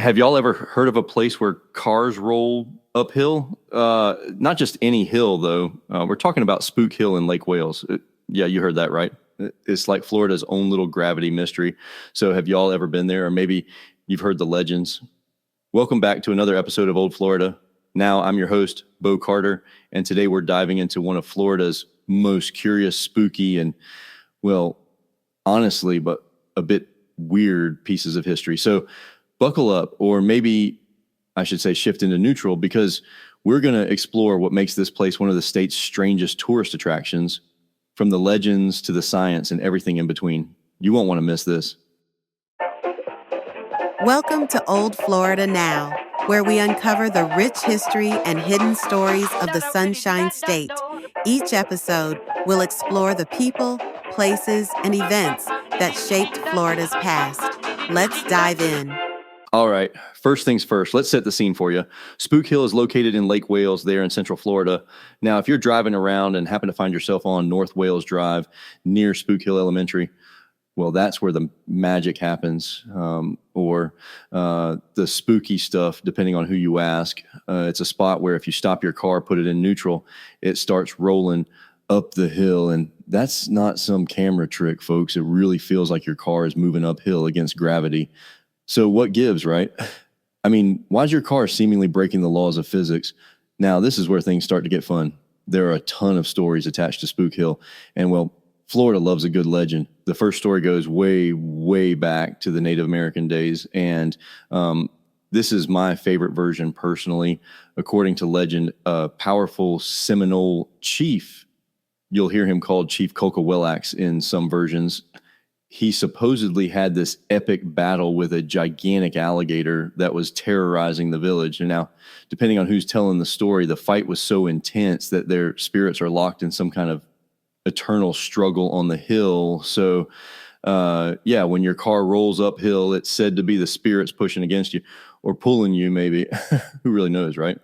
Have y'all ever heard of a place where cars roll uphill? Not just any hill, though. We're talking about Spook Hill in Lake Wales. Yeah, you heard that right. It's like Florida's own little gravity mystery. So have y'all ever been there? Or maybe you've heard the legends. Welcome back to another episode of Old Florida. Now I'm your host, Bo Carter, and today we're diving into one of Florida's most curious, spooky, and, well, honestly, but a bit weird pieces of history. So buckle up, or maybe I should say shift into neutral, because we're going to explore what makes this place one of the state's strangest tourist attractions, from the legends to the science and everything in between. You won't want to miss this. Welcome to Old Florida Now, where we uncover the rich history and hidden stories of the Sunshine State. Each episode will explore the people, places, and events that shaped Florida's past. Let's dive in. All right, first things first, let's set the scene for you. Spook Hill is located in Lake Wales there in Central Florida. Now, if you're driving around and happen to find yourself on North Wales Drive near Spook Hill Elementary, well, that's where the magic happens, or the spooky stuff, depending on who you ask. It's a spot where if you stop your car, put it in neutral, it starts rolling up the hill. And that's not some camera trick, folks. It really feels like your car is moving uphill against gravity. So what gives, right? I mean, why is your car seemingly breaking the laws of physics? Now, this is where things start to get fun. There are a ton of stories attached to Spook Hill. And, well, Florida loves a good legend. The first story goes way, way back to the Native American days. And this is my favorite version personally. According to legend, a powerful Seminole chief, you'll hear him called Chief Kokawelax in some versions. He supposedly had this epic battle with a gigantic alligator that was terrorizing the village. And now, depending on who's telling the story, the fight was so intense that their spirits are locked in some kind of eternal struggle on the hill. So, when your car rolls uphill, it's said to be the spirits pushing against you or pulling you, maybe. Who really knows, right?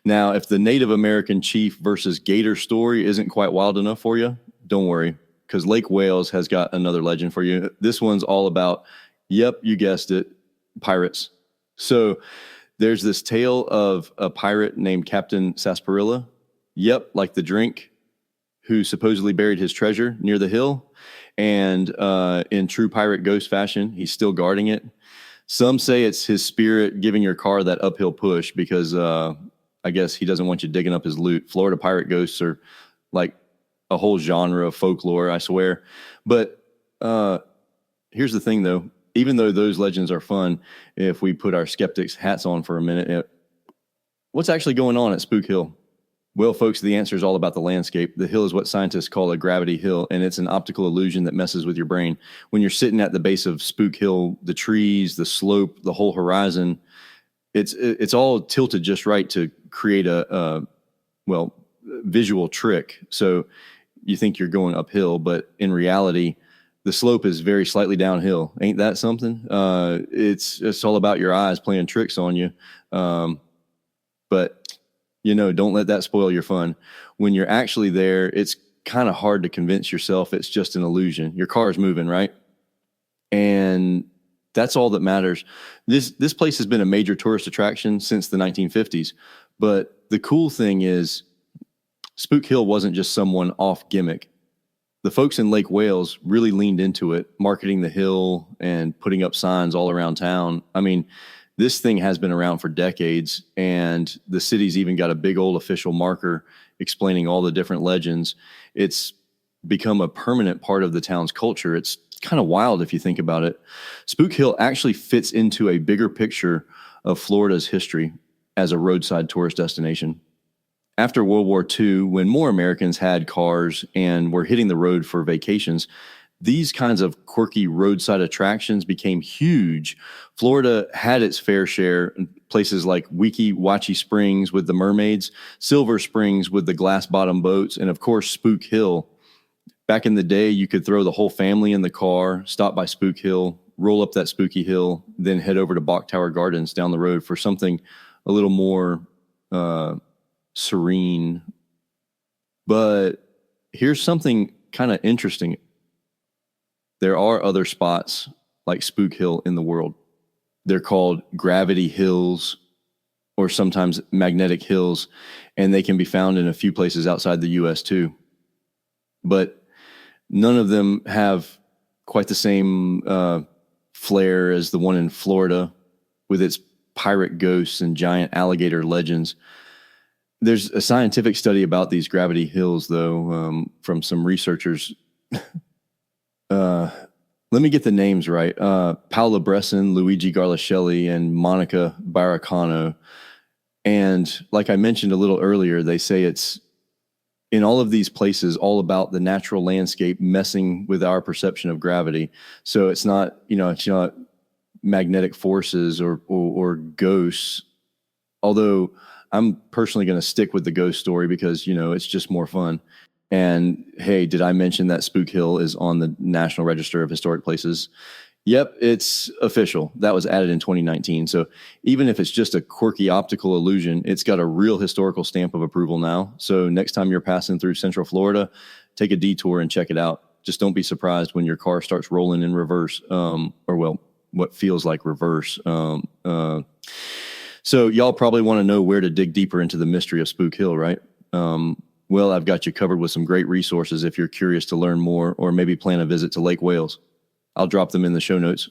Now, if the Native American chief versus gator story isn't quite wild enough for you, don't worry, because Lake Wales has got another legend for you. This one's all about, yep, you guessed it, pirates. So there's this tale of a pirate named Captain Sarsaparilla. Yep, like the drink, who supposedly buried his treasure near the hill. And in true pirate ghost fashion, he's still guarding it. Some say it's his spirit giving your car that uphill push because I guess he doesn't want you digging up his loot. Florida pirate ghosts are like a whole genre of folklore, I swear. But here's the thing, though. Even though those legends are fun, if we put our skeptics' hats on for a minute, what's actually going on at Spook Hill? Well, folks, the answer is all about the landscape. The hill is what scientists call a gravity hill, and it's an optical illusion that messes with your brain. When you're sitting at the base of Spook Hill, the trees, the slope, the whole horizon, it's all tilted just right to create a visual trick. So you think you're going uphill, but in reality, the slope is very slightly downhill. Ain't that something? It's all about your eyes playing tricks on you. But don't let that spoil your fun. When you're actually there, it's kind of hard to convince yourself it's just an illusion. Your car is moving, right? And that's all that matters. This place has been a major tourist attraction since the 1950s. But the cool thing is, Spook Hill wasn't just some one-off gimmick. The folks in Lake Wales really leaned into it, marketing the hill and putting up signs all around town. I mean, this thing has been around for decades, and the city's even got a big old official marker explaining all the different legends. It's become a permanent part of the town's culture. It's kind of wild if you think about it. Spook Hill actually fits into a bigger picture of Florida's history as a roadside tourist destination. After World War II, when more Americans had cars and were hitting the road for vacations, these kinds of quirky roadside attractions became huge. Florida had its fair share in places like Weeki Wachee Springs with the mermaids, Silver Springs with the glass-bottom boats, and of course, Spook Hill. Back in the day, you could throw the whole family in the car, stop by Spook Hill, roll up that spooky hill, then head over to Bok Tower Gardens down the road for something a little more serene. But here's something kind of interesting. There are other spots like Spook Hill in the world. They're called gravity hills or sometimes magnetic hills, and they can be found in a few places outside the U.S. too. But none of them have quite the same flair as the one in Florida with its pirate ghosts and giant alligator legends. There's a scientific study about these gravity hills, though, from some researchers. Let me get the names right. Paola Bresson, Luigi Garlascelli, and Monica Baracano. And like I mentioned a little earlier, they say it's in all of these places all about the natural landscape messing with our perception of gravity. So it's not, it's not magnetic forces or ghosts. Although I'm personally going to stick with the ghost story because, it's just more fun. And hey, did I mention that Spook Hill is on the National Register of Historic Places? Yep, it's official. That was added in 2019. So even if it's just a quirky optical illusion, it's got a real historical stamp of approval now. So next time you're passing through Central Florida, take a detour and check it out. Just don't be surprised when your car starts rolling in reverse, what feels like reverse. So y'all probably want to know where to dig deeper into the mystery of Spook Hill, right? Well, I've got you covered with some great resources if you're curious to learn more or maybe plan a visit to Lake Wales. I'll drop them in the show notes.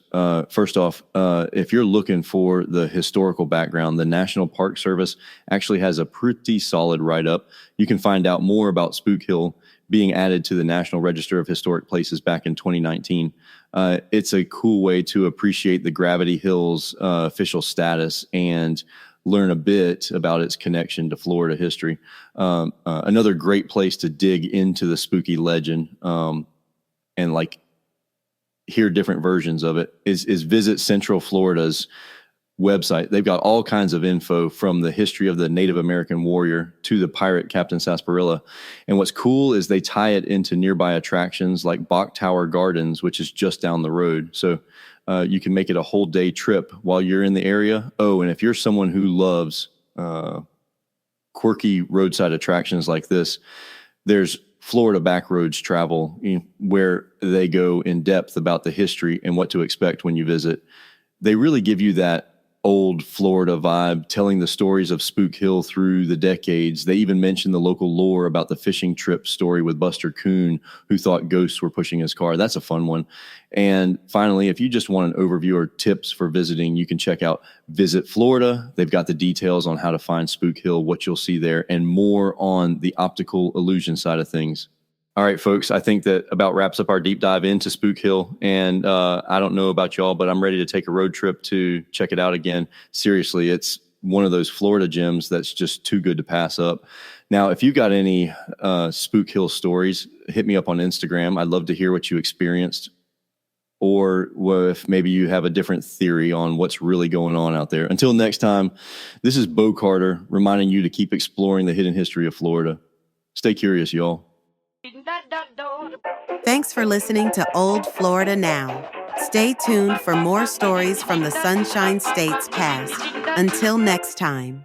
First off, if you're looking for the historical background, the National Park Service actually has a pretty solid write-up. You can find out more about Spook Hill being added to the National Register of Historic Places back in 2019. It's a cool way to appreciate the Gravity Hill's official status and learn a bit about its connection to Florida history. Another great place to dig into the spooky legend and hear different versions of it is visit Central Florida's website. They've got all kinds of info from the history of the Native American warrior to the pirate Captain Sarsaparilla. And what's cool is they tie it into nearby attractions like Bach Tower Gardens, which is just down the road. So you can make it a whole day trip while you're in the area. Oh, and if you're someone who loves quirky roadside attractions like this, there's Florida Backroads travel, where they go in depth about the history and what to expect when you visit. They really give you that old Florida vibe, telling the stories of Spook Hill through the decades. They even mention the local lore about the fishing trip story with Buster Coon, who thought ghosts were pushing his car. That's a fun one. And finally, if you just want an overview or tips for visiting, you can check out Visit Florida. They've got the details on how to find Spook Hill, what you'll see there, and more on the optical illusion side of things. All right, folks, I think that about wraps up our deep dive into Spook Hill. And I don't know about y'all, but I'm ready to take a road trip to check it out again. Seriously, it's one of those Florida gems that's just too good to pass up. Now, if you got any Spook Hill stories, hit me up on Instagram. I'd love to hear what you experienced. Or if maybe you have a different theory on what's really going on out there. Until next time, this is Bo Carter reminding you to keep exploring the hidden history of Florida. Stay curious, y'all. Thanks for listening to Old Florida Now. Stay tuned for more stories from the Sunshine State's past. Until next time.